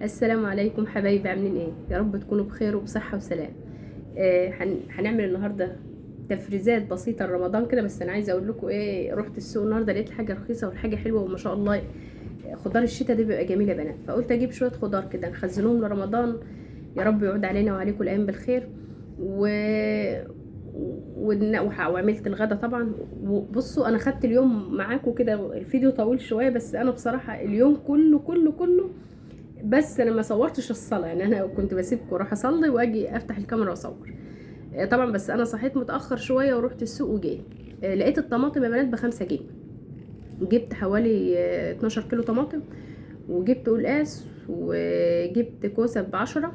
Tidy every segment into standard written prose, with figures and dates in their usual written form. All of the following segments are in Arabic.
السلام عليكم حبايبي، عاملين ايه؟ يا رب تكونوا بخير وبصحة وسلام. هنعمل النهارده تفريزات بسيطة لرمضان كده. بس انا عايزة اقول لكم ايه، رحت السوق النهارده لقيت حاجة رخيصة والحاجة حلوة وما شاء الله. خضار الشتاء دي بيبقى جميل يا بنات، فقلت اجيب شوية خضار كده نخزنهم لرمضان. يا رب يعود علينا وعليكم الايام بالخير. و... وعملت الغدا طبعا. وبصوا انا خدت اليوم معاكم كده، الفيديو طويل شوية بس انا بصراحة اليوم كله. بس انا ما صورتش الصلاه، يعني انا كنت بسيبكم اروح اصلي واجي افتح الكاميرا واصور. طبعا بس انا صحيت متاخر شويه ورحت السوق وجيت. لقيت الطماطم يا بنات ب5 جنيه. جبت حوالي 12 كيلو طماطم، وجبت قلقاس، وجبت كوسه ب10،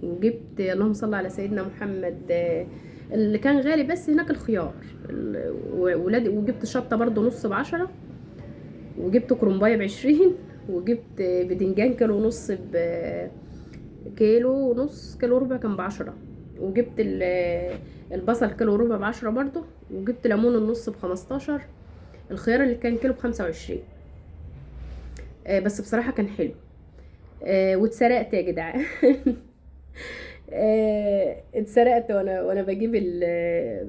وجبت اللهم صل على سيدنا محمد اللي كان غالي بس هناك الخيار ولاد. وجبت شطه برضو نص ب10، وجبت كرنبايه ب20، وجبت بدنجان كيلو ونص كيلو ونص، كيلو ربع كان ب10. وجبت البصل كيلو ربع ب10 برضو. وجبت ليمون النص ب15. الخيار اللي كان كيلو ب25. بس بصراحة كان حلو. واتسرقت يا جدعان. اتسرقت وانا بجيب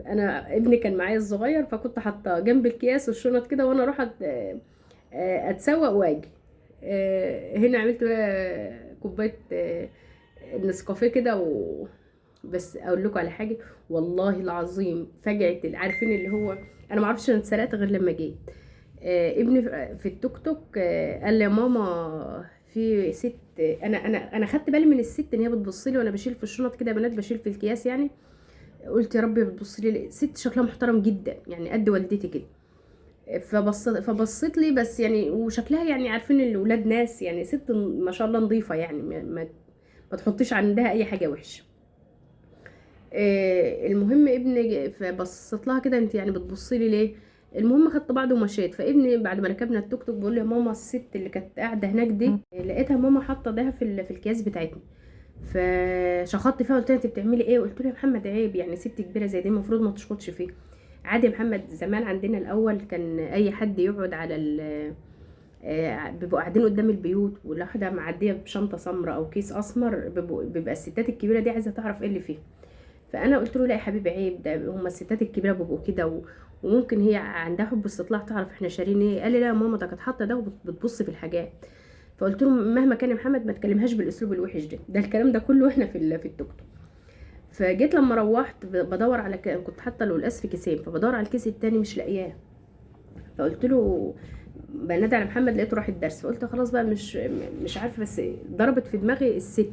انا ابني كان معايا الصغير، فكنت حاطه جنب الكياس والشنط كده، وانا اروح اتسوق واجي. هنا عملت بقى كوبايه نسكافيه كده بس اقول لكم على حاجه، والله العظيم فجعت. عارفين اللي هو، انا ما اعرفش انا اتسرقت غير لما جيت. ابني في التوك توك قال لي يا ماما في ست. انا خدت بالي من الست ان هي بتبص لي وانا بشيل في الشنط كده يا بنات، بشيل في الكياس يعني. قلت يا ربي بتبص لي ست شكلها محترم جدا، يعني قد والدتي كده. فبصت لي بس يعني، وشكلها يعني عارفين الاولاد ناس، يعني ست ما شاء الله نظيفه، يعني ما تحطيش عندها اي حاجه وحشه. المهم ابني فبصت لها كده، انت يعني بتبصي لي ليه؟ المهم خدت بعضه ومشيت. فابني بعد ما ركبنا التوك توك بيقول لي يا ماما الست اللي كانت قاعده هناك دي لقيتها ماما حاطه ده في الكياس بتاعتنا. فشخطت فيها، قلت لها انت بتعملي ايه؟ قلت له يا محمد عيب، يعني ست كبيره زي دي المفروض ما تشخطش فيه. عادي يا محمد، زمان عندنا الاول كان اي حد يقعد على بيبقوا قاعدين قدام البيوت والواحده معديه بشنطه سمراء او كيس اسمر، بيبقى الستات الكبيره دي عايزه تعرف ايه اللي فيه. فانا قلت له لا يا حبيبي عيب، ده هما الستات الكبيره بيبقوا كده وممكن هي عندها حب استطلاع تعرف احنا شارين ايه. قال لي لا يا ماما، ده كانت حاطه ده وبتبص في الحاجات. فقلت له مهما كان يا محمد ما تكلمهاش بالاسلوب الوحش ده الكلام ده كله احنا في التوك توك. فجيت لما روحت بدور على كنت حاطه القلقاس في كيسين، فبدور على الكيس التاني مش لاقياه. فقلت له بنادي على محمد، لقيته راح الدرس. فقلت خلاص بقى مش عارفه، بس ضربت في دماغي الست.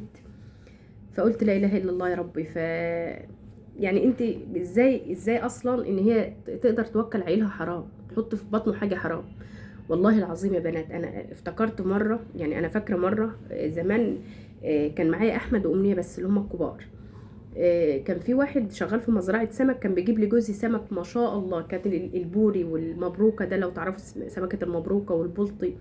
فقلت لا اله الا الله يا ربي. يعني انت ازاي اصلا ان هي تقدر توكل عيلها حرام، تحط في بطنه حاجه حرام؟ والله العظيم يا بنات انا افتكرت مره، يعني انا فاكره مره زمان كان معايا احمد وامنيه بس اللي هم الكبار. كان في واحد شغال في مزرعه سمك، كان بيجيب لي جوزي سمك ما شاء الله، كانت البوري والمبروكه ده لو تعرفوا سمكه المبروكه والبلطي.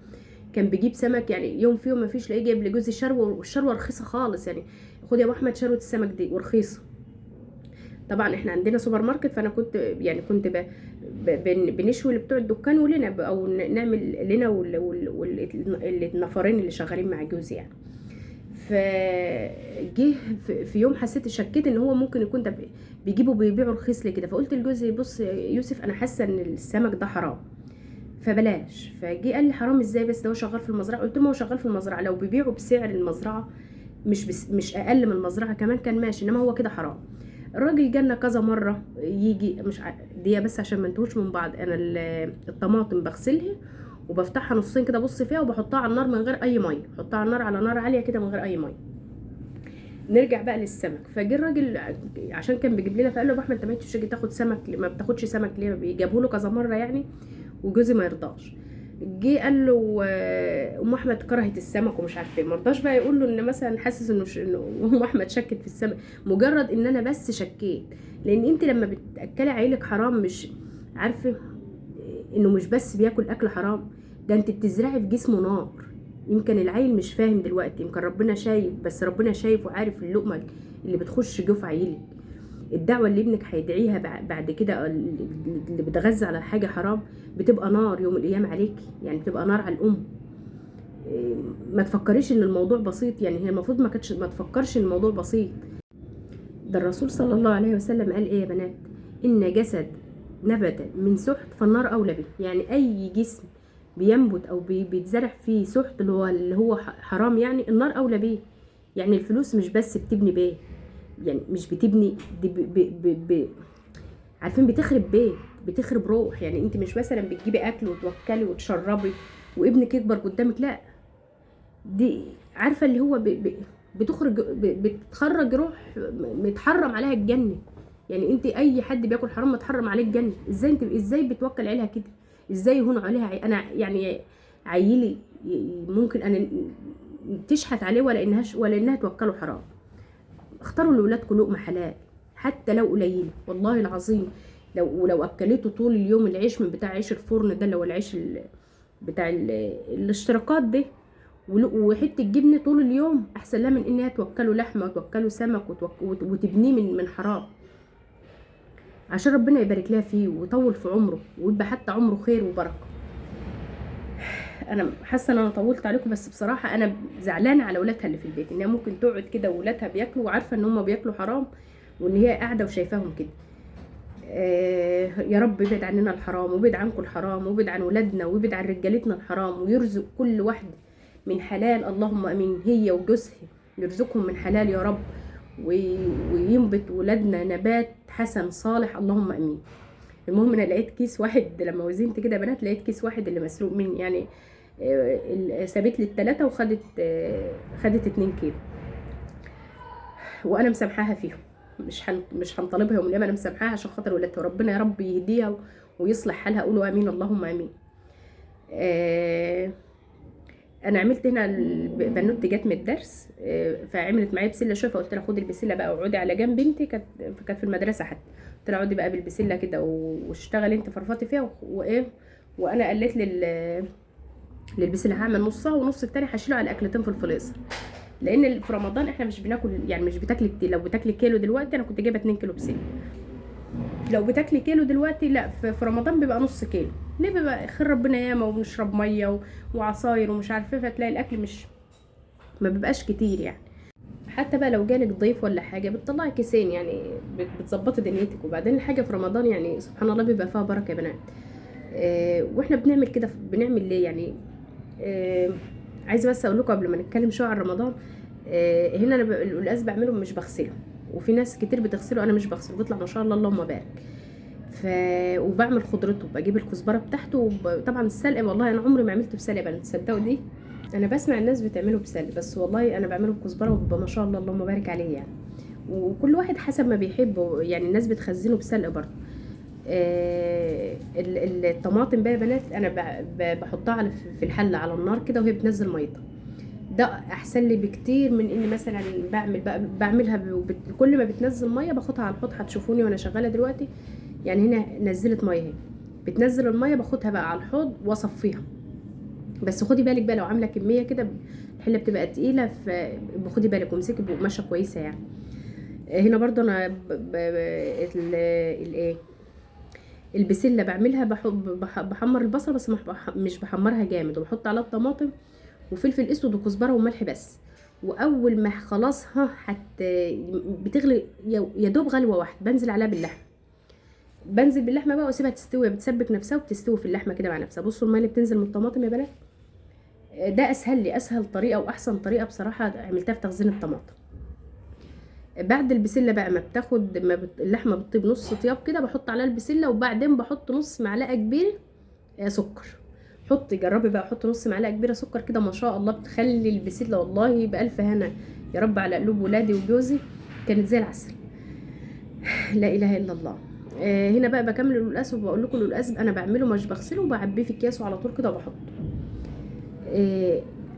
كان بيجيب سمك يعني يوم فيهم ما فيش لاقيه جايب لجوزي شروه، والشروه رخيصه خالص يعني. خد يا ابو احمد شروه السمك دي ورخيصه. طبعا احنا عندنا سوبر ماركت، فانا كنت يعني كنت بنشوي لبتوع الدكان ولنا او نعمل لنا النفرين اللي شغالين مع جوزي يعني. فجه في يوم حسيت شكيت ان هو ممكن يكون ده بيجيبوا بيبيعوا رخيص لي كده. فقلت لجوزي بص يا يوسف، انا حاسه ان السمك ده حرام فبلاش. فجي قال لي حرام ازاي؟ بس ده هو شغال في المزرعه. قلت له ما هو شغال في المزرعه، لو بيبيعوا بسعر المزرعه مش اقل من المزرعه كمان كان ماشي، انما هو كده حرام. الراجل جالنا كذا مره يجي، مش دي بس عشان ما نتوهش من بعض. انا الطماطم بغسلها وبفتحها نصين كده، ابص فيها وبحطها على النار من غير اي ميه، بحطها على النار على نار عاليه كده من غير اي ميه. نرجع بقى للسمك. فجه الراجل عشان كان بيجيب لنا، فقال له يا احمد انت ما تيجي تاخد سمك، ما بتاخدش سمك ليه؟ بيجابه له كذا مره يعني، وجوزي ما يرضاش. جه قال له ام احمد كرهت السمك ومش عارفه ايه. ما رضاش بقى يقول له ان مثلا حاسس انه ام احمد شكت في السمك، مجرد ان انا بس شكيت. لان انت لما بتاكلي عيلك حرام، مش عارفه انه مش بس بياكل اكل حرام، ده انت بتزرعي في جسمه نار. يمكن العيل مش فاهم دلوقتي، يمكن ربنا شايف، بس ربنا شايف وعارف اللقمه اللي بتخش جوف عيلك. الدعوة اللي ابنك هيدعيها بعد كده، اللي بتغذى على حاجة حرام، بتبقى نار يوم القيامة عليكي، يعني بتبقى نار على الأم. ما تفكريش ان الموضوع بسيط. يعني هي المفروض ما تفكرش ان الموضوع بسيط. ده الرسول صلى الله عليه وسلم قال ايه يا بنات؟ ان جسد نبت من سحت فالنار اولى به. يعني اي جسم بينبت او بيتزرع فيه سحت اللي هو حرام، يعني النار اولى بيه. يعني الفلوس مش بس بتبني بيه، يعني مش بتبني دي عارفين بتخرب بيت، بتخرب روح. يعني انت مش مثلا بتجيبي اكل وتوكلي وتشربي وابنك يكبر قدامك، لا، دي عارفه اللي هو بتخرج روح متحرم عليها الجنه. يعني انت اي حد بياكل حرام متحرم عليه الجنه. ازاي بتوكل عليها كده؟ ازاي يهون عليها انا يعني عيلي ممكن انا تشحت عليه ولا انها توكله حرام. اختاروا لاولادكم لقمه حلال حتى لو قليله، والله العظيم. لو اكلته طول اليوم العيش من بتاع عيش الفرن ده، اللي هو العيش بتاع الاشتراكات ده، وحته جبنه طول اليوم، احسن لها من انها توكله لحمه وتوكله سمك وتبنيه من حرام، عشان ربنا يبارك لها فيه ويطول في عمره ويبقى حتى عمره خير وبركه. انا حاسه ان انا طولت عليكم، بس بصراحه انا زعلانه على اولادها اللي في البيت، انها ممكن تقعد كده واولادها بياكلوا وعارفه ان هم بياكلوا حرام، وان هي قاعده وشايفاهم كده. يا رب يبعد عننا الحرام، ويبعد عنكم الحرام، ويبعد عن ولادنا، ويبعد عن رجالتنا الحرام، ويرزق كل واحده من حلال، اللهم امين. هي وجوزها يرزقهم من حلال يا رب، وينبت ولادنا نبات حسن صالح، اللهم امين. المهم انا لقيت كيس واحد لما وزنت كده يا بنات، لقيت كيس واحد اللي مسروق مني، يعني سابت لي الثلاثه وخدت خدت 2 كيلو، وانا مسامحاها فيهم. مش هنطالبها يوم القيامه، انا مسامحاها عشان خاطر ولادها، وربنا يا رب يهديها ويصلح حالها. قولوا امين، اللهم امين. انا عملت هنا البنوت جت من الدرس، فعملت معايا بسله شويه، فقلت لها خدي البسله بقى واقعدي على جنب بنتي، كانت في المدرسه حتى، قلت لها اقعدي بقى بالبسله كده واشتغلي انت فرفطي فيها وايه. وانا قلت للبسله هعمل نصها ونص التاني هشيله على اكلتين في الفريزر، لان في رمضان احنا مش بناكل، يعني مش بتاكلي كتير. لو بتاكلي كيلو دلوقتي، انا كنت جايبه 2 كيلو بسله، لو بتاكلي كيلو دلوقتي لا، في رمضان بيبقى نص كيلو. ليه؟ بيبقى خير ربنا ياما، وبنشرب ميه وعصاير ومش عارفه ايه، فتلاقي الاكل ما بيبقاش كتير يعني. حتى بقى لو جالك ضيف ولا حاجه بتطلعي كيسين، يعني بتظبطي دنيتك. وبعدين الحاجه في رمضان يعني سبحان الله بيبقى فيها بركه يا بنات. واحنا بنعمل كده، بنعمل ليه يعني؟ عايزه بس اقول لكم قبل ما نتكلم شويه عن رمضان، هنا انا القلقاس بعمله مش بغسله، وفي ناس كتير بتغسله، انا مش بغسله، بيطلع ما شاء الله اللهم بارك. وبعمل خضرته، بجيب الكزبره بتاعته، طبعا السلق والله انا عمري ما عملته بسلق يا بنات، تصدقوا دي؟ انا بسمع الناس بتعمله بسلق، بس والله انا بعمله بكزبره وبيبقى ما شاء الله اللهم بارك عليه يعني. وكل واحد حسب ما بيحبه، يعني الناس بتخزنه بسلق برضه. الطماطم بقى يا بنات انا بحطها في الحله على النار كده وهي بتنزل ميتها، ده احسن لي بكتير من اني مثلا بعملها كل ما بتنزل ميه باخدها على الحوض. هتشوفوني وانا شغاله دلوقتي، يعني هنا نزلت ميه اهي، بتنزل الميه باخدها بقى على الحوض واصفيها. بس خدي بالك بقى لو عامله كميه كده الحله بتبقى تقيله، فخدي بالك وامسكي بقماشه كويسه يعني. هنا برضو انا الايه البسله بعملها، بحمر البصله بس مش بحمرها جامد، وبحط عليها الطماطم وفلفل اسود وكزبره وملح بس. واول ما خلاص بتغلي يا دوب غلوه واحده، بنزل باللحمه بقى واسيبها تستوي، بتسبك نفسها وبتستوي في اللحمه كده مع نفسها. بصوا الميه اللي بتنزل من الطماطم يا بنات، ده اسهل طريقه واحسن طريقه بصراحه عملتها في تخزين الطماطم. بعد البسله بقى ما بتاخد اللحمه بتطيب نص طياب كده، بحط عليها البسله، وبعدين بحط نص معلقه كبيره سكر. جربي بقى، حطي نص معلقه كبيره سكر كده، ما شاء الله بتخلي البسله والله بالف هنا يا رب على قلوب ولادي وجوزي، كانت زي العسل. لا اله الا الله. هنا بقى بكمل القلقاس، وبقول لكم القلقاس انا بعمله مش بغسله، وبعبيه في اكياس وعلى طول كده وبحطه.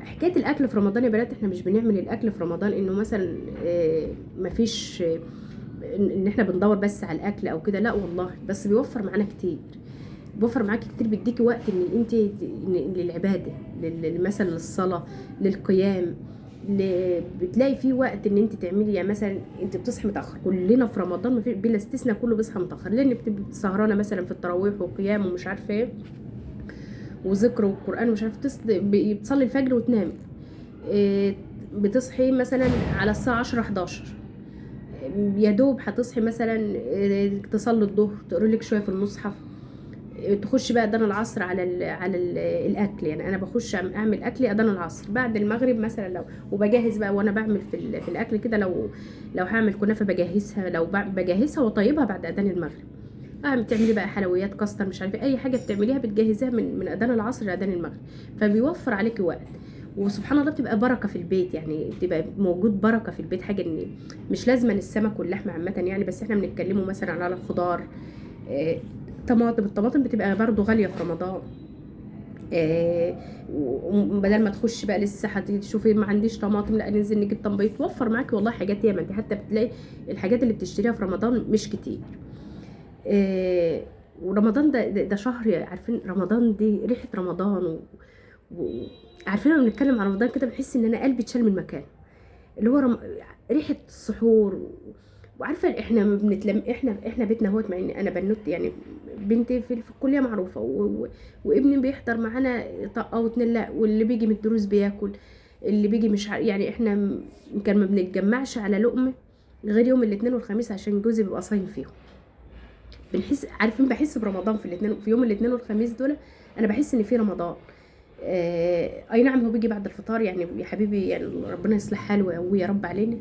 حكايه الاكل في رمضان يا بنات، احنا مش بنعمل الاكل في رمضان انه مثلا مفيش ان احنا بندور بس على الاكل او كده، لا والله، بس بيوفر معانا كتير، بيوفر معاكي كتير، بيديكي وقت ان انت للعباده، مثلا للصلاه، للقيام، بتلاقي فيه وقت ان انت تعملي. يعني مثلا انت بتصحي متاخر، كلنا في رمضان ما في بلا استثناء كله بيصحى متاخر، لان بتبقي سهرانه مثلا في التراويح والقيام ومش عارفه ايه، وذكر والقران ومش عارف بتصلي الفجر وتنام. بتصحي مثلا على الساعه 10 11، يا دوب هتصحي مثلا تصلي الظهر، تقري لك شويه في المصحف، تخش بقى اذان العصر على الاكل. يعني انا بخش اعمل اكلي اذان العصر بعد المغرب مثلا، لو وبجهز بقى وانا بعمل في الاكل كده. لو هعمل كنافه بجهزها، لو بجهزها وطيبها بعد اذان المغرب. بتعملي بقى حلويات كاستر مش عارفه اي حاجه بتعمليها بتجهزيها من اذان العصر لاذان المغرب، فبيوفر عليكي وقت. وسبحان الله بتبقى بركه في البيت، يعني بتبقى موجود بركه في البيت. حاجه ان مش لازما السمك واللحمه عامه يعني، بس احنا بنتكلموا مثلا على الخضار. آه، الطماطم بتبقى برضو غاليه في رمضان. وبدل ما تخش بقى لسه هتشوفي ما عنديش طماطم، لا ننزل نجيب طماطم، بيتوفر معاكي والله حاجات ياما. انت حتى بتلاقي الحاجات اللي بتشتريها في رمضان مش كتير. آه، ورمضان ده شهر، عارفين رمضان دي ريحة رمضان عارفين لما بنتكلم عن رمضان كده بحس ان انا قلبي اتشال من مكان، اللي هو ريحة السحور. وعارفة احنا ما بنتلم، احنا بيتنا هوت، مع ان انا بنوت يعني بنتي في الكلية معروفة وابني بيحضر معانا طقة واتنين، لا واللي بيجي من الدروس بياكل، اللي بيجي مش يعني احنا كان ما بنتجمعش على لقمة غير يوم الاثنين والخميس عشان جوزي بيبقى صايم فيهم. عارفين بحس برمضان في يوم الاثنين والخميس دول، انا بحس ان في رمضان. اي نعم هو بيجي بعد الفطار يعني يا حبيبي، يعني ربنا يصلح حاله ويقويه يا رب علينا.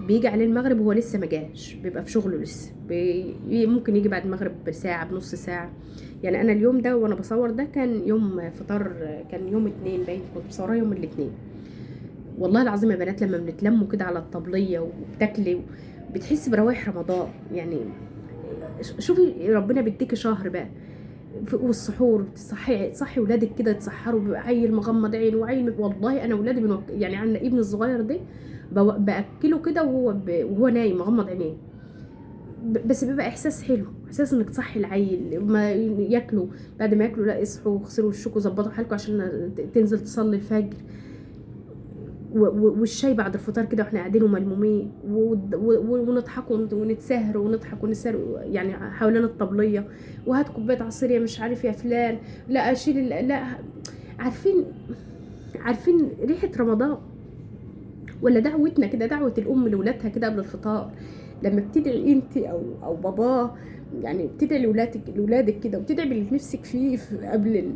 بيجي عليه المغرب وهو لسه ما جاش، بيبقى في شغله لسه. ممكن يجي بعد المغرب بساعه بنص ساعه. يعني انا اليوم ده وانا بصور ده كان يوم فطار، كان يوم اتنين باين، كنت مصوراه يوم الاثنين. والله العظيم يا بنات لما بنتلموا كده على الطبليه وبتاكلي بتحسي بروايح رمضان يعني. شوفي ربنا بيديكي شهر بقى، والسحور تصحي ولادك كده يتسحروا، بيبقى عيل مغمض عينه وعيل. والله انا ولادي يعني عندنا ابن الصغير ده باكله كده وهو نايم مغمض عينيه. بس بيبقى احساس حلو، احساس انك تصحي العيل ما ياكلوا، بعد ما ياكلوا لا اصحوا واغسلوا وشكوا وظبطوا حالكم عشان تنزل تصلي الفجر. والشاي بعد الفطار كده واحنا قاعدين وملمومين ونضحك ونتسهر ونضحك ونسهر يعني حوالين الطبليه. وهات كوبايه عصير يا مش عارف يا فلان، لا اشيل لا. عارفين ريحه رمضان؟ ولا دعوتنا كده، دعوه الام لاولادها كده قبل الفطار، لما بتدعي انت او باباه، يعني بتدعي لاولادك كده وبتدعي باللي نفسك فيه قبل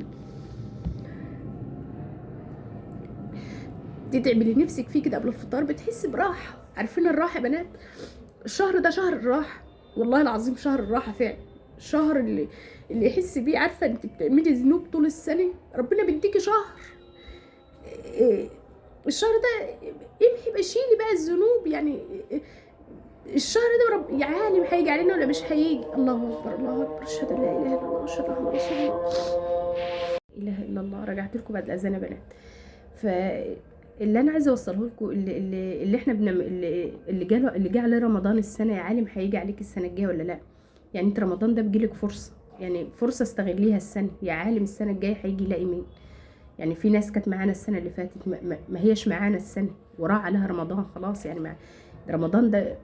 تدعي باللي نفسك فيه كده قبل الفطار، بتحس براحه. عارفين الراحه يا بنات؟ الشهر ده شهر الراحه، والله العظيم شهر الراحه فعلا. الشهر اللي يحس بيه، عارفه انت بتعملي ذنوب طول السنه، ربنا بيديكي شهر الشهر ده امحي بشيلي بقى الذنوب يعني. الشهر ده يا عالم هيجي علينا ولا مش هيجي. الله اكبر الله اكبر، اشهد ان لا اله الا الله واشهد ان رسول الله. اله الا الله. رجعت لكم بعد الاذان يا بنات. فاللي انا عايزه اوصله لكم، اللي احنا بنعمل، اللي جه عليه رمضان السنه يا عالم هيجي عليك السنه الجايه ولا لا. يعني انت رمضان ده بيجيلك فرصه، يعني فرصه استغليها السنه يا عالم السنه الجايه هيجي يلاقي مين. يعني في ناس كانت معانا السنه اللي فاتت ما هيش معانا السنه وراح عليها رمضان خلاص. يعني رمضان ده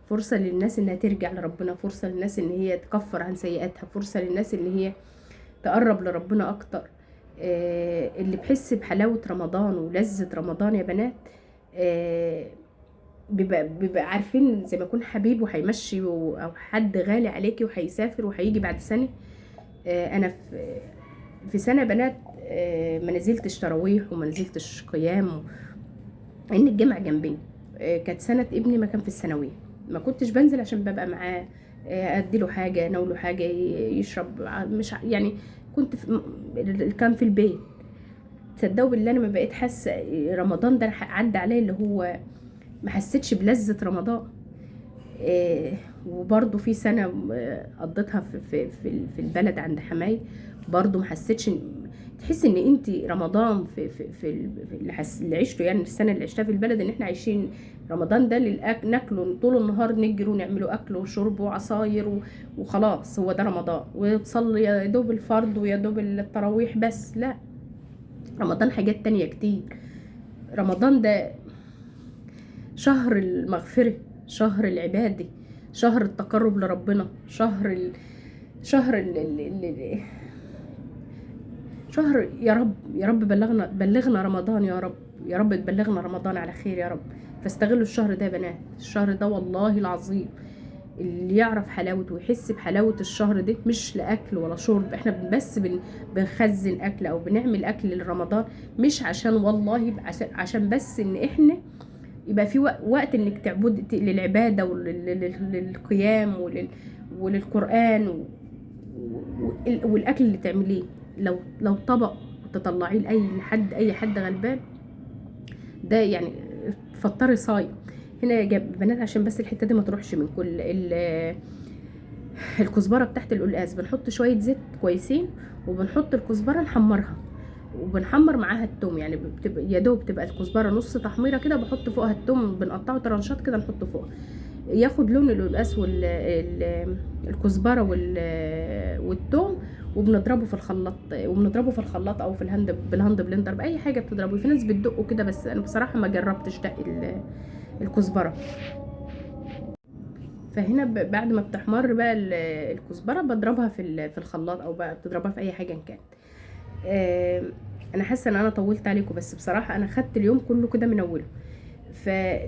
فرصه للناس انها ترجع لربنا، فرصه للناس ان هي تكفر عن سيئاتها، فرصه للناس اللي هي تقرب لربنا اكتر. اللي بحس بحلاوة رمضان ولذة رمضان يا بنات، بيبقى عارفين زي ما يكون حبيب وهيمشي او حد غالي عليكي وهيسافر وهيجي بعد سنة. انا في سنة بنات ما نزلتش تراويح وما نزلتش قيام، ان الجامع جنبنا. كانت سنة ابني ما كان في الثانوية، ما كنتش بنزل عشان ببقى معاه، اديله حاجة ناوله حاجة يشرب، مش يعني كنت كان في البيت. تصدقوا بالله انا ما بقيت حاسه رمضان ده عدى عليا اللي هو ما حسيتش بلذة رمضان. وبرضه في سنه قضيتها في البلد عند حماي، برضه ما حسيتش. تحس ان انت رمضان اللي عشته، يعني السنه اللي عشتها في البلد، ان احنا عايشين رمضان ده ناكله طول النهار، نجري ونعملوا اكل وشرب وعصاير وخلاص هو ده رمضان. وتصلي يا دوب الفرض ويا دوب التراويح بس، لا رمضان حاجات تانية كتير. رمضان ده شهر المغفرة، شهر العبادة، شهر التقرب لربنا، شهر شهر يا رب يا رب بلغنا رمضان يا رب، يا رب تبلغنا رمضان على خير يا رب. فاستغلوا الشهر ده يا بنات، الشهر ده والله العظيم اللي يعرف حلاوته ويحس بحلاوة الشهر ده، مش لأكل ولا شرب، احنا بس بنخزن أكل أو بنعمل أكل لرمضان، مش عشان والله عشان بس إن احنا يبقى في وقت إنك تعبد للعبادة وللقيام وللقرآن والأكل اللي تعمليه. لو طبق تطلعيه أي حد غلبان، ده يعني فطري صايم. هنا يا بنات عشان بس الحته دي ما تروحش من كل الكزبره بتاعت القلقاس، بنحط شويه زيت كويسين وبنحط الكزبره نحمرها وبنحمر معاها التوم، يعني بتبقى يا دوب تبقى الكزبره نص تحميره كده، بحط فوقها التوم بنقطعه طرنشات كده نحط فوقها، ياخد لون القلقاس والكزبره والثوم، وبنضربه في الخلاط او في بالهاند بلندر، باي حاجه بتضربه. في ناس بتدقه كده بس انا بصراحه ما جربتش دق الكزبره. فهنا بعد ما بتحمر بقى الكزبره بضربها في الخلاط، او بقى بتضربها في اي حاجه إن كانت. انا حاسه ان انا طولت عليكم، بس بصراحه انا خدت اليوم كله كده من اوله.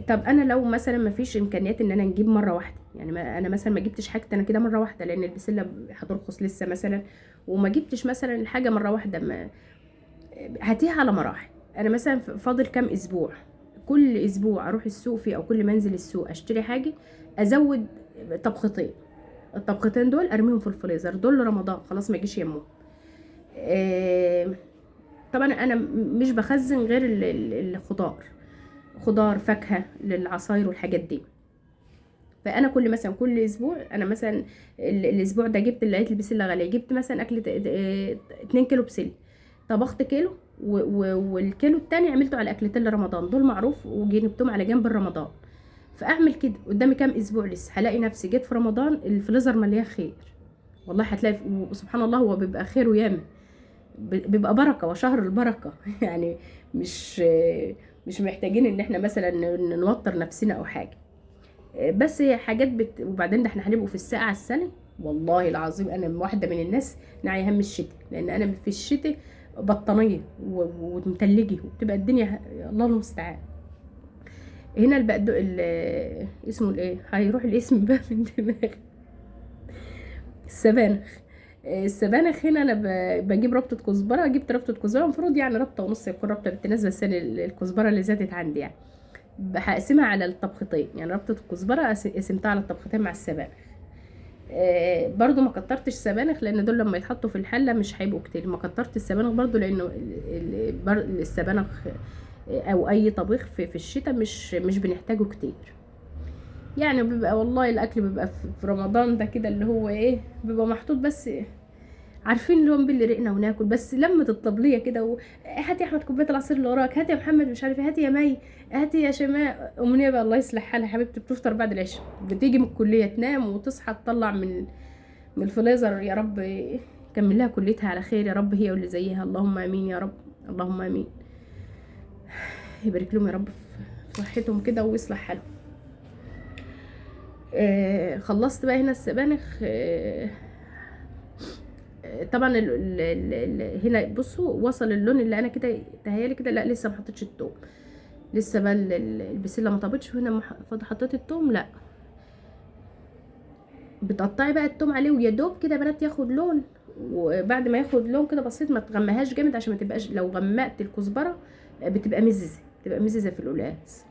طب انا لو مثلا ما فيش امكانيات ان انا نجيب مره واحده، يعني انا مثلا ما جبتش حاجتي انا كده مره واحده لان البسله هترخص لسه مثلا، وما جبتش مثلا الحاجه مره واحده، ما هاتيها على مراحل. انا مثلا فاضل كام اسبوع، كل اسبوع اروح السوق فيه او كل ما انزل السوق اشتري حاجه، ازود طبختين، الطبختين دول ارميهم في الفريزر، دول رمضان خلاص ما يجيش يمهم. طبعا انا مش بخزن غير الخضار، خضار فاكهه للعصاير والحاجات دي. فانا مثلا كل اسبوع، انا مثلا الاسبوع ده جبت، لقيت البسله غاليه، جبت مثلا اكل 2 كيلو بسله، طبخت كيلو والكيلو التاني عملته على اكلتين لرمضان دول معروف، وجبتهم على جنب رمضان. فاعمل كده قدامي كام اسبوع لسه، هلاقي نفسي جيت في رمضان الفريزر مليان خير، والله هتلاقي سبحان الله هو بيبقى خير وياما، بيبقى بركه وشهر البركه يعني مش محتاجين ان احنا مثلا نوتر نفسنا او حاجه، بس هي حاجات وبعدين ده احنا هنبقوا في الساعه السنه. والله العظيم انا واحده من الناس ناعيه هم الشتاء، لان انا في الشتاء بطانيه ومتلجه وبتبقى الدنيا الله المستعان. هنا اسمه الايه، هيروح الاسم بقى من دماغي، السبانخ هنا انا بجيب ربطه كزبره، جبت ربطه كزبره، المفروض يعني ربطه ونص يكون ربطه بالتناسبه، بس الكزبره اللي زادت عندي يعني هقسمها على الطبختين، يعني ربطه الكزبره قسمتها على الطبختين مع السبانخ. برضو ما كترتش سبانخ لان دول لما يتحطوا في الحله مش هيبقوا كتير، ما كترت السبانخ برضو لانه السبانخ او اي طبيخ في الشتاء مش بنحتاجه كتير، يعني بيبقى والله الاكل بيبقى في رمضان ده كده اللي هو ايه، بيبقى محطوط بس عارفين اللي هو باللي رقنا وناكل، بس لمة الطبلية كده هاتي يا احمد كوبايه العصير اللي وراك، هاتي يا محمد مش عارفه، هاتي يا مي، هاتي يا شيماء. امنيه بقى الله يصلح حالها حبيبتي بتفطر بعد العشاء، بتيجي من الكليه تنام وتصحى تطلع من الفريزر، يا رب كمل لها كليتها على خير يا رب، هي واللي زيها، اللهم امين يا رب، اللهم امين، يبارك لهم يا رب في صحتهم كده ويصلح حالهم. خلصت بقى هنا السبانخ. طبعا هنا بصوا وصل اللون اللي انا كده تهيالي كده، لا لسه ما حطيتش التوم، لسه بقى البسله ما طابتش، وهنا حطيت التوم، لا بتقطعي بقى التوم عليه ويا دوب كده بنات ياخد لون، وبعد ما ياخد لون كده بسيط ما تغمهاش جامد عشان ما تبقاش، لو غمقت الكزبره بتبقى مززه في القلقاس.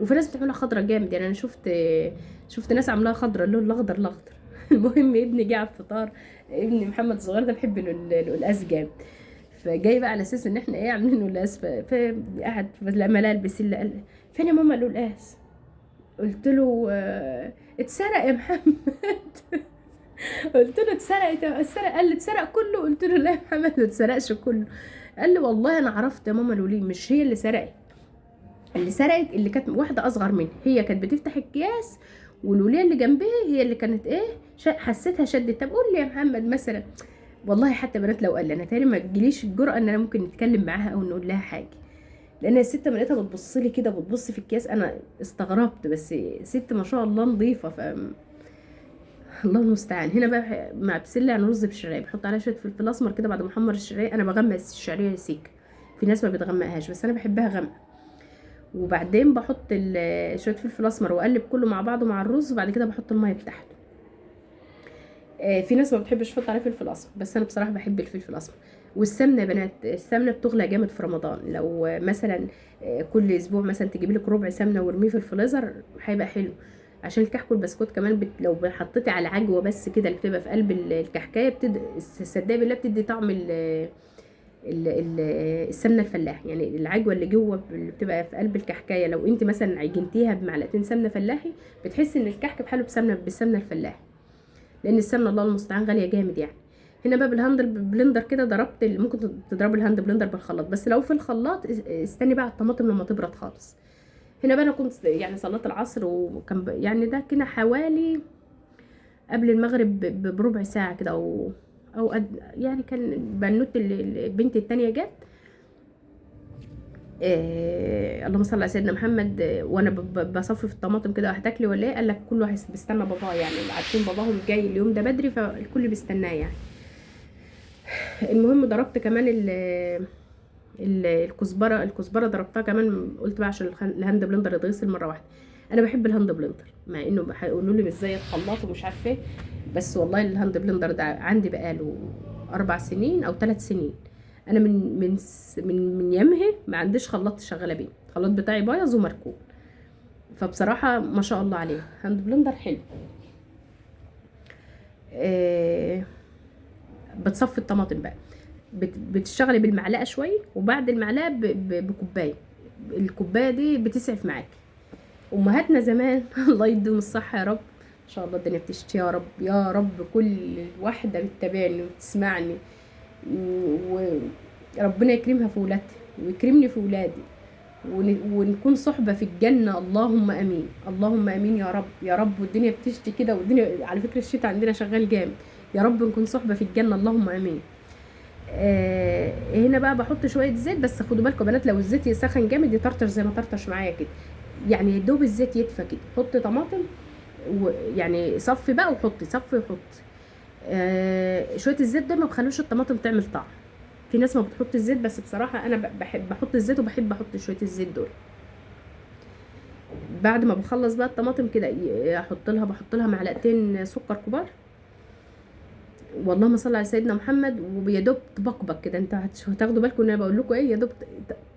وفي ناس بتعملها خضرة جامد، يعني انا شفت ناس عاملاها خضرة اللون الاخضر المهم ابني جه على الفطار، ابني محمد الصغير ده بيحب القلقاس جامد، فجاي بقى على اساس ان احنا ايه عاملين قلقاس، فقعد لما لقى البسله قال فين يا ماما القلقاس، قلت له اتسرق يا محمد قلت له اتسرق، قال لي اتسرق كله، قلت له لا يا محمد ما اتسرقش كله، قال لي والله انا عرفت يا ماما لولي مش هي اللي سرقت، اللي كانت واحده اصغر مني، هي كانت بتفتح الكياس والوليه اللي جنبها هي اللي كانت ايه حسيتها شدت. طب قول لي يا محمد مثلا، والله حتى بنات لو قال لي انا تاني ما تجيليش الجرأه ان انا ممكن نتكلم معاها او نقول لها حاجه، لان الست ما لقيتها بتبص لي كده، بتبص في الكياس، انا استغربت، بس ست ما شاء الله نظيفه، الله المستعان. هنا بقى مع بسله يعني رز بالشعريه، بحط عليها شويه فلفل اسمر كده بعد ما احمر الشعريه. انا بغمق الشعريه سيك، في ناس ما بتغمقهاش بس انا بحبها غمق. وبعدين بحط شويه فلفل اسمر واقلب كله مع بعضه مع الرز، وبعد كده بحط الميه بتاعته. في ناس ما بتحبش تحط عليه فلفل اسمر، بس انا بصراحه بحب الفلفل الاسمر. والسمنه يا بنات، السمنه بتغلى جامد في رمضان. لو مثلا كل اسبوع مثلا تجيبي لك ربع سمنه وارميه في الفريزر هيبقى حلو. عشان الكحك والبسكوت كمان لو حطيتي على عجوه بس كده اللي بتبقى في قلب الكحكايه الصدق بالله بتدي طعم السمنه الفلاحي. يعني العجوه اللي جوه اللي بتبقى في قلب الكحكايه، لو انت مثلا عجنتيها بمعلقتين سمنه فلاحي بتحسي ان الكحك بحاله بالسمنه الفلاحي، لان السمنه الله المستعان غاليه جامد يعني. هنا بقى بالهاند بلندر كده ضربت ممكن تضربي الهاند بلندر بالخلاط، بس لو في الخلاط استني بقى الطماطم لما تبرد خالص. هنا بقى انا كنت يعني صلاه العصر، وكان يعني ده كده حوالي قبل المغرب بربع ساعه كده او يعني كان بنوت البنت التانية جت. اللهم صل على سيدنا محمد. وانا بصفي في الطماطم كده هتاكلي ولا ايه؟ قال لك كله بيستنى باباه، يعني عارفين باباهم جاي اليوم ده بدري فالكل بيستناه يعني. المهم ضربت كمان الكزبره ضربتها كمان، قلت بقى عشان الهاند بلندر يتغسل مره واحده. انا بحب الهاند بلندر مع انه هيقولوا لي مش زي الخلاط ومش عارفه ايه، بس والله الهاند بلندر ده عندي بقاله 4 سنين او 3 سنين. انا من يمه ما عنديش خلاط شغاله بيه، الخلاط بتاعي بايظ ومركون. فبصراحه ما شاء الله عليه هاند بلندر حلو. آه بتصفي الطماطم بقى، بتشتغلي بالمعلقه شويه، وبعد المعلقه بكوبايه. الكوبايه دي بتسعف معاكي. امهاتنا زمان الله يديهم الصحه يا رب، ان شاء الله الدنيا بتشتي يا رب يا رب. كل واحده بتتابعني وتسمعني، وربنا يكرمها في ولادها ويكرمني في ولادي، ونكون صحبة في الجنة. اللهم امين اللهم امين يا رب يا رب. والدنيا بتشتي كده، والدنيا على فكرة الشتاء عندنا شغال جامد، يا رب نكون صحبة في الجنة اللهم امين. هنا بقى بحط شوية زيت، بس خدوا بالكم بنات لو الزيت يسخن جامد يطرطش زي ما طرطش معايا كده، يعني دوب الزيت يدفى كده. حطي طماطم ويعني صفي بقى وحطي، صفي وحطي. شوية الزيت دول ما بخلوش الطماطم تعمل طعم. في ناس ما بتحط الزيت، بس بصراحة انا بحب احط الزيت، وبحب احط شوية الزيت دول. بعد ما بخلص بقى الطماطم كده بحط لها معلقتين سكر كبار، واللهم صل على سيدنا محمد، ويا دوب تبقبق كده. انت هتاخدوا بالكم ان انا بقول لكم ايه، يا دوب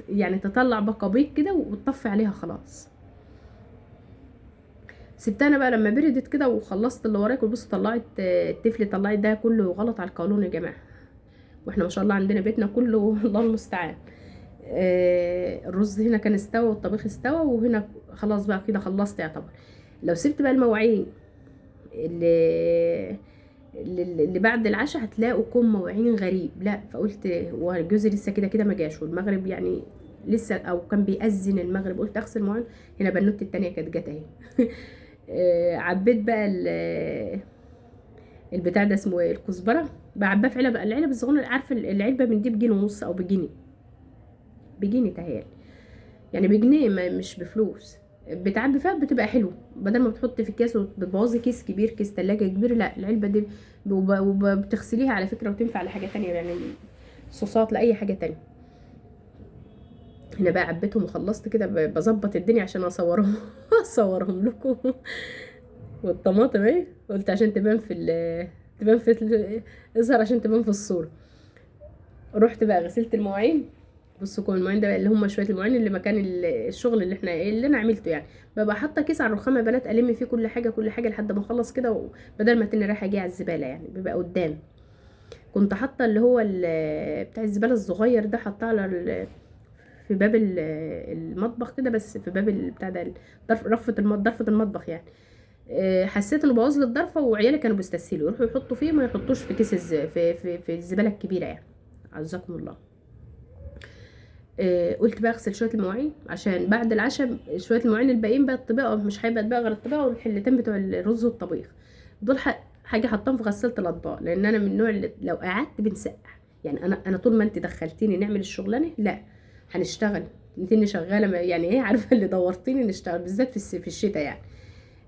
يعني تطلع بقابيق كده وتطفي عليها خلاص. سبتها انا بقى لما بردت كده وخلصت اللي وراك. وبصوا طلعت التفل، طلعت ده كله غلط على القولون يا جماعه، واحنا ما شاء الله عندنا بيتنا كله الله المستعان. الرز هنا كان استوى والطبيخ استوى، وهنا خلاص بقى كده خلصت يعتبر. لو سبت بقى المواعين اللي بعد العشاء هتلاقوا كم مواعين غريب. لا فقلت وجوزي لسه كده كده ما جاش، والمغرب يعني لسه او كان بيأذن المغرب، قلت اغسل مواعين. هنا بنوتي التانية كانت جت اهي. عبيت بقى البتاع ده اسمه ايه، الكزبره، بعباه في العلب الصغيره. عارفه العلبه من دي بجنيه ونص او بجنيه تهيالي، يعني بجنيه مش بفلوس. بتعبي فيها بتبقى حلو، بدل ما بتحطي في اكياس وبتبوظي كيس كبير، كيس تلاجة كبير. لا العلبه دي وبتغسليها على فكره وتنفع لحاجه تانية، يعني صوصات لاي حاجه تانية. هنا بقى عبيتهم وخلصت كده، بظبط الدنيا عشان اصورهم اصورهم لكم. والطماطم اهي قلت عشان تبان في اظهر عشان تبان في الصوره. رحت بقى غسلت المواعين. بصوا كل المواعين ده بقى اللي هم شويه المواعين اللي مكان الشغل اللي انا عملته يعني. ببقى حاطه كيس على الرخامه يا بنات، الم فيه كل حاجه كل حاجه لحد ما اخلص كده، بدل ما تاني رايحه جايه على الزباله يعني بيبقى قدام. كنت حاطه اللي هو بتاع الزباله الصغير ده، حاطاه على في باب المطبخ كده، بس في باب بتاع ده ضرفه المطبخ يعني. حسيت انه بوظ لي الضرفه، وعيالي كانوا بيستسهلوا يروحوا يحطوا فيه، ما يحطوش في كيس في الزباله الكبيره يعني. عزكم الله. قلت بقى اغسل شويه المواعين عشان بعد العشاء شويه المواعين الباقيين بقى الطباقه، مش هيبقى بقى غير الطباقه والحلتين بتوع الرز والطبيخ دول. حاجه حطاهم في غساله الاطباق، لان انا من النوع اللي لو قعدت بنسقع. يعني انا طول ما انت دخلتيني نعمل الشغلانه لا هنشتغل، انت اللي شغاله يعني ايه عارفه اللي دورتيني نشتغل، بالذات في الشتاء يعني.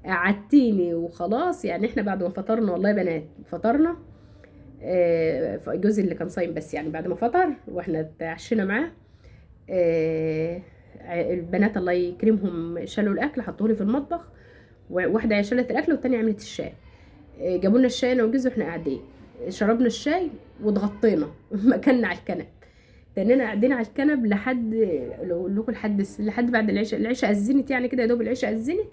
قعدتيني وخلاص يعني. احنا بعد ما فطرنا والله يا بنات فطرنا، جوزي اللي كان صايم، بس يعني بعد ما فطر واحنا اتعشينا معاه، آه، البنات الله يكرمهم شالوا الاكل حطوه لي في المطبخ، وواحده شالت الاكل والتانية عملت الشاي. جابوا لنا الشاي انا وجوزي واحنا قاعدين، شربنا الشاي واتغطينا مكاننا على الكنب. تنينا قاعدين على الكنب لحد، لو اقول لكم لحد بعد العشاء. العشاء اذنت يعني كده، يا دوب العشاء اذنت،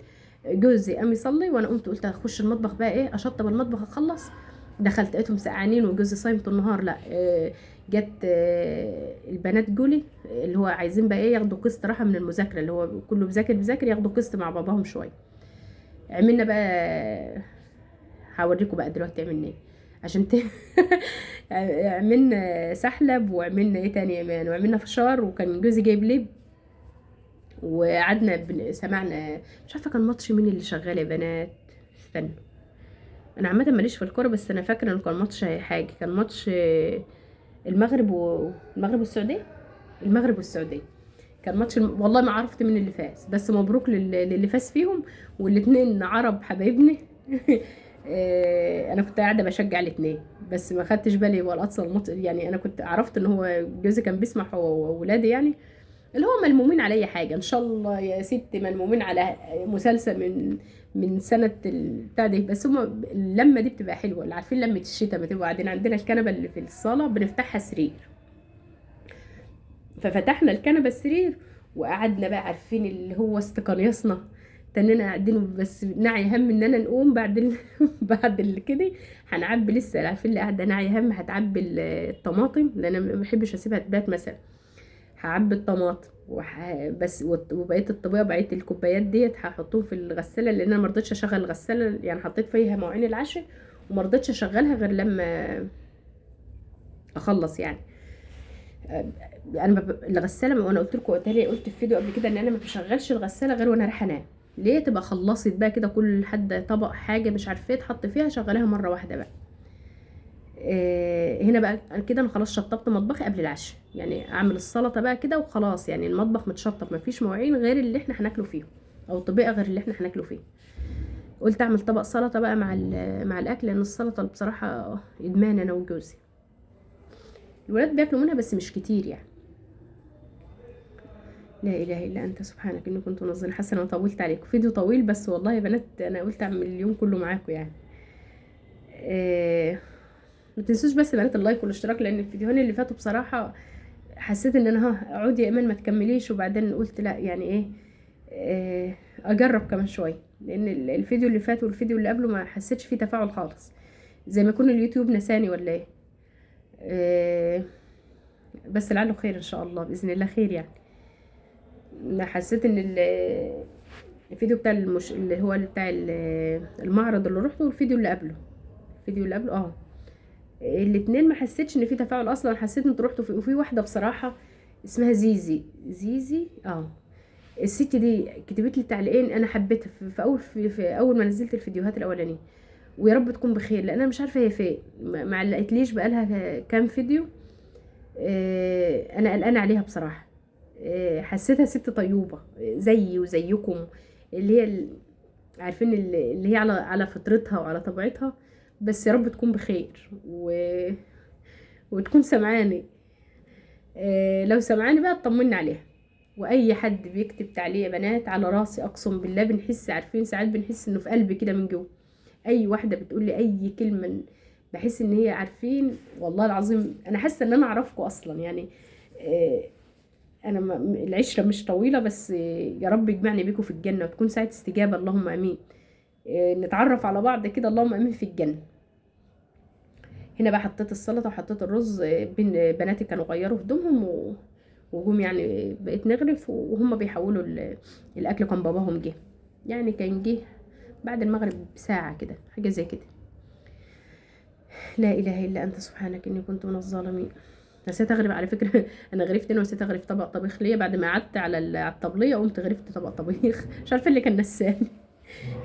جوزي قام يصلي وانا قلت اخش المطبخ بقى ايه، اشطب المطبخ اخلص. دخلت لقيتهم سقعانين وجوزي صايم طول النهار. لا جت البنات جولي اللي هو عايزين بقى ايه ياخدوا قسط راحه من المذاكره، اللي هو كله بذاكر ياخدوا قسط مع باباهم شويه. عملنا بقى، هوريكم بقى دلوقتي عملنا ايه عشان عملنا سحلب، وعملنا ايه تاني يا امان، وعملنا فشار، وكان جوزي جايب لب، وقعدنا سمعنا. مش عارفه كان ماتش مين اللي شغال يا بنات، استنى. انا عامه ماليش في الكوره، بس انا فاكره انه كان ماتش حاجه، كان ماتش المغرب والسعوديه. المغرب والسعوديه كان ماتش والله ما عرفت مين اللي فاز، بس مبروك للي فاز فيهم، والاتنين عرب حبايبني. انا كنت قاعده بشجع الاتنين، بس ما خدتش بالي ولا اتصل الماتش يعني. انا كنت عرفت ان هو جوزي كان بيسمع هو واولادي يعني، اللي هو ملمومين على اي حاجه ان شاء الله يا ستي، ملمومين على مسلسل من سنه بتاع دي. بس هما اللمه دي بتبقى حلوه، اللي عارفين لمه الشتاء، ما تبقوا قاعدين عندنا الكنبه اللي في الصاله بنفتحها سرير، ففتحنا الكنبه السرير وقعدنا بقى عارفين اللي هو استقنيصنا، تننا قاعدين بس نعي هم اننا نقوم بعد بعد كده هنعبي. لسه عارفين اللي قاعده نعي هم هتعبي الطماطم، لان انا ما بحبش اسيبها تبات مثلا. هعبي الطماطم بس، وبقيه الطبيعه بقيه الكوبايات ديت هحطهم في الغساله، لان انا ما رضيتش اشغل الغساله يعني، حطيت فيها مواعين العشاء وما رضيتش اشغلها غير لما اخلص يعني. انا الغساله، وانا قلت لكم قلت في فيديو قبل كده ان انا ما بشغلش الغساله غير وانا رايحه انام. ليه؟ تبقى خلصت بقى كده كل حد طبق حاجه مش عارفه ايه تحط فيها، شغلها مره واحده بقى. هنا بقى كده انا خلاص شطبت مطبخي قبل العشاء، يعني اعمل السلطه بقى كده وخلاص، يعني المطبخ متشطب مفيش مواعين غير اللي احنا هناكله فيه، او طبقه غير اللي احنا هناكله فيه. قلت اعمل طبق سلطه بقى مع الاكل، لان السلطه بصراحه ادمان انا وجوزي. الولاد بياكلوا منها بس مش كتير يعني. لا اله الا انت سبحانك اني كنت منظمه. حاسه انا طولت عليكم، فيديو طويل بس والله يا بنات انا قلت اعمل اليوم كله معاكم يعني. ما تنسوش بس يا بنات اللايك والاشتراك، لان الفيديوهين اللي فاتوا بصراحه حسيت ان انا اقعدي يا ايمان ما تكمليش، وبعدين قلت لا يعني ايه، اجرب كمان شويه، لان الفيديو اللي فات والفيديو اللي قبله ما حسيتش فيه تفاعل خالص، زي ما يكون اليوتيوب نساني ولا ايه. بس لعله خير ان شاء الله، باذن الله خير يعني. انا حسيت ان الفيديو بتاع اللي هو بتاع المعرض اللي روحته، والفيديو اللي قبله، الفيديو اللي قبله الاتنين ما حسيتش ان في تفاعل اصلا. حسيت ان انتوا رحتوا وفي واحده بصراحه اسمها زيزي الست دي كتبت لي تعليقين انا حبيتها في اول ما نزلت الفيديوهات الاولانيه. ويا رب تكون بخير، لان انا مش عارفه هي فين، ما علقتليش بقالها كام فيديو. انا قلقانه عليها بصراحه. حسيتها ست طيوبه زيي وزيكم، اللي هي عارفين اللي هي على فطرتها وعلى طبيعتها. بس يا رب تكون بخير وتكون سمعاني. لو سمعاني بقى اطمني عليها. واي حد بيكتب تعليق يا بنات على راسي، اقسم بالله بنحس، عارفين ساعات بنحس انه في قلبي كده من جوه. اي واحده بتقول لي اي كلمه بحس ان هي عارفين، والله العظيم انا حاسه ان انا اعرفكم اصلا يعني. انا العشره مش طويله، بس يا رب يجمعني بيكم في الجنه، وتكون ساعه استجابه اللهم امين. نتعرف على بعض كده اللهم امين في الجنه. هنا بقى حطيت السلطه وحطيت الرز. بناتي كانوا غيروا هدومهم وهم يعني بقيت نغرف، وهم بيحولوا الاكل. كان باباهم جه يعني، كان جه بعد المغرب بساعه كده، حاجه زي كده. لا اله الا انت سبحانك اني كنت من الظالمين. نسيت اغرف على فكره. انا غرفت هنا ونسيت اغرف طبق طبيخ ليا، بعد ما قعدت على الطبليه قمت غرفت طبق طبيخ. مش عارفه اللي كان نساني.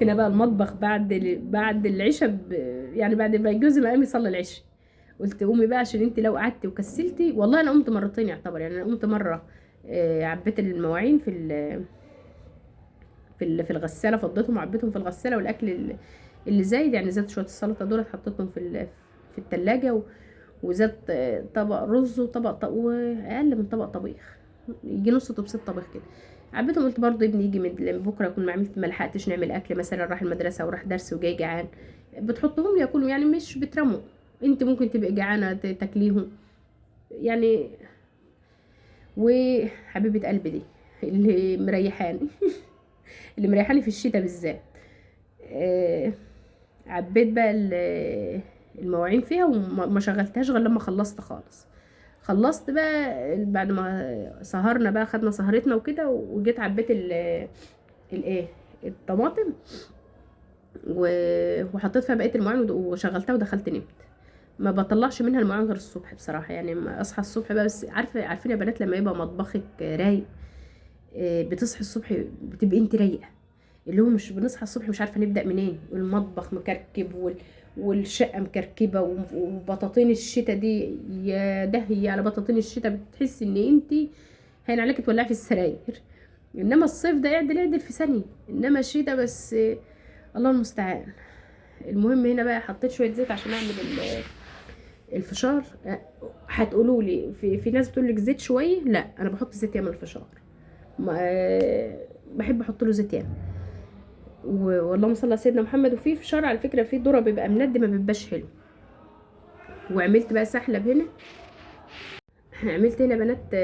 هنا بقى المطبخ بعد العشاء يعني بعد ما جوزي ما قام يصلي العشاء، قلت قومي بقى عشان انت لو قعدتي وكسلتي. والله انا قمت مرتين يعتبر يعني. انا قمت مره عبيت المواعين في الغساله، فضيتهم وعبيتهم في الغساله. والاكل اللي زايد يعني زاد شويه السلطه دول حطيتهم في التلاجة، وزاد طبق رز واقل من طبق طبيخ، يجي نص طبسة طبيخ كده. عبيتهم، قلت برضه ابني يجي من بكره يكون ما لحقتش نعمل اكل، مثلا راح المدرسه وراح درس وجاي جعان، بتحطهم لي ياكلوا يعني، مش بترموا. انت ممكن تبقى جعانه تاكليهم يعني. وحبيبه قلبي دي اللي مريحاني اللي مريحاني في الشتاء بالذات. عبيت بقى المواعين فيها وما شغلتهاش غير لما خلصت خالص. خلصت بقى بعد ما سهرنا بقى، خدنا سهرتنا وكده، وجيت عبيت الايه الطماطم وحطيت فيها بقيه المواعين وشغلتها ودخلت نمت. ما بطلعش منها المواعين غير الصبح بصراحه، يعني ما اصحى الصبح بقى. بس عارفين يا بنات لما يبقى مطبخك رايق، بتصحي الصبح بتبقي انت رايقه، اللي هو مش بنصحى الصبح مش عارفه نبدا منين، والمطبخ مكركب والشقه مكركبه وبطاطين الشتا دي يا دهي على بطاطين الشتا، بتحسي ان انت هين عليك تولعي في السراير. انما الصيف ده يعدل في ثانيه، انما الشتا بس الله المستعان. المهم هنا بقى حطيت شويه زيت عشان اعمل الفشار. هتقولوا لي في ناس بتقول لك زيت شويه، لا انا بحط زيت ياما الفشار، بحب احط له زيت ياما. واللهم صل على سيدنا محمد. وفي فشار على فكره في ذره بيبقى مند ما بيبقاش حلو. وعملت بقى سحلب هنا، عملت هنا بنات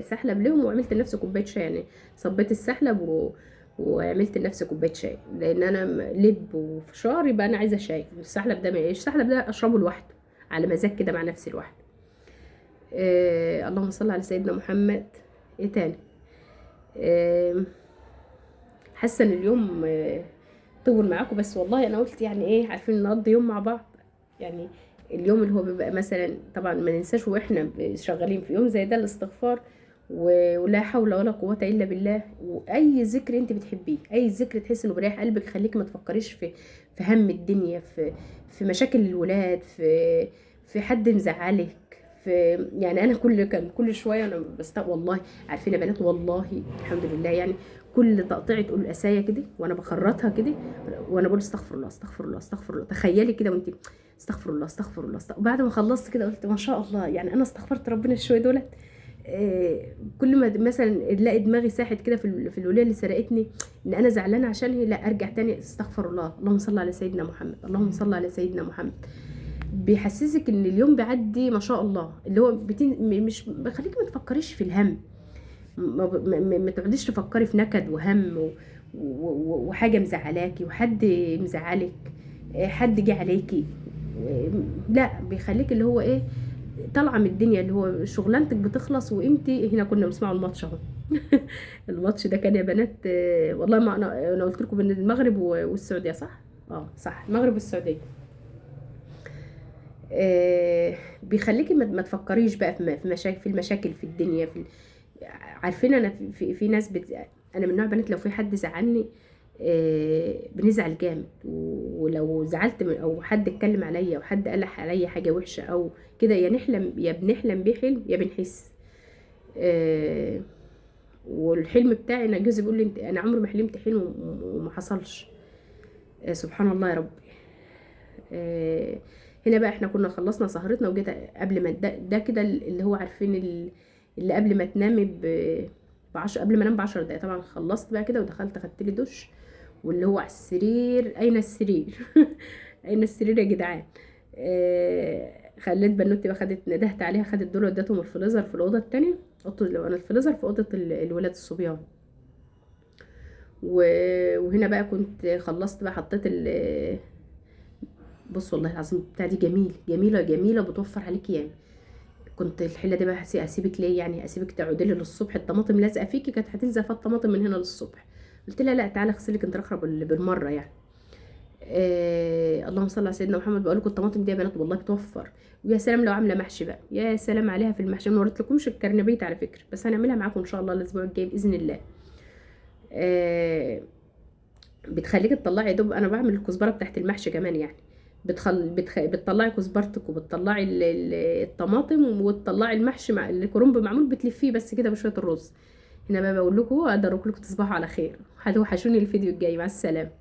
سحلب لهم، وعملت لنفسي كوبايه شاي يعني. صبيت السحلب وعملت لنفسي كوبايه شاي، لان انا لب وفشار يبقى انا عايزه شاي. السحلب ده ما ايش، السحلب ده اشربه لوحده على مزاج كده مع نفسي لوحده. اللهم صل على سيدنا محمد. ايه تاني؟ حاسه ان اليوم طول معاكم، بس والله انا قلت يعني ايه، عارفين نقضي يوم مع بعض يعني. اليوم اللي هو بيبقى مثلا، طبعا ما ننساش واحنا شغالين في يوم زي ده الاستغفار ولا حول ولا قوه الا بالله. واي ذكر انت بتحبيه، اي ذكر تحس انه بريح قلبك، خليك ما تفكريش في هم الدنيا، في مشاكل الولاد، في حد مزعلك، في يعني. انا كل شويه انا والله عارفين يا بنات، والله الحمد لله يعني، كل تقطيع تقول الاسايه كده وانا بخرطها كده، وانا بقول استغفر الله استغفر الله استغفر الله. تخيلي كده وانت استغفر الله استغفر الله وبعد ما خلصت كده قلت ما شاء الله، يعني انا استغفرت ربنا شويه دولت. كل ما مثلا الاقي دماغي ساحت كده في الوليه اللي سرقتني، ان انا زعلانه عشان هي، لا ارجع تاني استغفر الله، اللهم صل على سيدنا محمد، اللهم صل على سيدنا محمد. بيحسسك ان اليوم بيعدي ما شاء الله، اللي هو مش بخليك ما تفكريش في الهم، ما تقعديش تفكري في نكد وهم وحاجه مزعلاكي وحد مزعلك، حد جه عليكي. لا بيخليك اللي هو ايه، طالعه من الدنيا، اللي هو شغلانتك بتخلص وانت هنا. كنا بنسمعوا الماتش اهو الماتش ده كان يا بنات والله ما انا قلت لكم ان المغرب والسعوديه، صح؟ صح، المغرب والسعوديه. بيخليكي ما تفكريش بقى في المشاكل في الدنيا. عارفين انا في ناس انا من نوع بنات لو في حد زعلني بنزعل جامد، ولو زعلت او حد اتكلم عليا او حد قال عليا حاجه وحشه او كده، يا نحلم يا بنحلم بيه حلم يا بنحس. والحلم بتاعي، انا جوزي بيقول لي انا عمري ما حلمت حلم وما حصلش. سبحان الله يا رب. هنا بقى احنا كنا خلصنا سهرتنا، وجيت قبل ما ده كده اللي هو عارفين اللي قبل ما تنامي قبل ما انام ب10 دقايق. طبعا خلصت بقى كده ودخلت خدت لي دش، واللي هو على السرير. اين السرير اين السرير يا جدعان؟ خليت بنوتي بقى، ندهت عليها، خدت دول وديتهم الفريزر في الاوضه التانية. انا الفريزر في اوضه الولاد الصبيان. وهنا بقى كنت خلصت بقى، حطيت بص والله العظيم بتاع دي جميله بتوفر عليكي يعني. كنت الحله دي بقى اسيبك ليه يعني، اسيبك تقعدي لي للصبح، الطماطم لازقه فيكي، كانت هتلزق فيها الطماطم من هنا للصبح. قلت لها لا تعالى اغسلك انت رخره بالمره يعني. اللهم صل على سيدنا محمد. بقول لكم الطماطم دي يا بنات والله بتوفر. ويا سلام لو عامله محشي بقى، يا سلام عليها في المحشي. ما وريتلكمش الكرنبيت على فكره، بس هنعملها معاكم ان شاء الله الاسبوع الجاي باذن الله. بتخليك تطلعي يا دوب. انا بعمل الكزبره بتاعت المحشي كمان يعني. بتطلعي كزبرتك وبتطلعي الطماطم وتطلعي المحشي مع الكرنب معمول، بتلفيه بس كده بشويه الرز. هنا بقى بقول لكم اقدر اقول لكم تصبحوا على خير، هتوحشوني الفيديو الجاي، مع السلامه.